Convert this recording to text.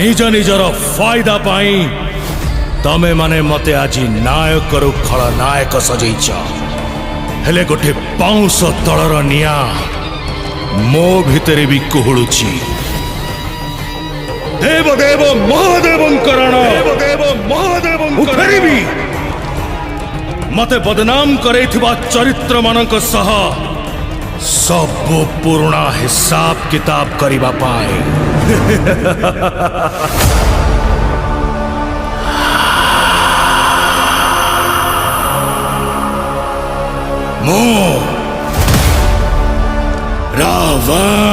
निज निजर फायदा पाई तमे माने मते आज नायक रु खलनायक सजैच हेले गोटे पाउंस तलर निया मो भितरे भी कुहुळुछि। देवदेव महादेवंकरण फेरिबी मते बदनाम करैथिबा चरित्र मानक सह सब पुराना हिसाब किताब करिबा पाए। मो रावण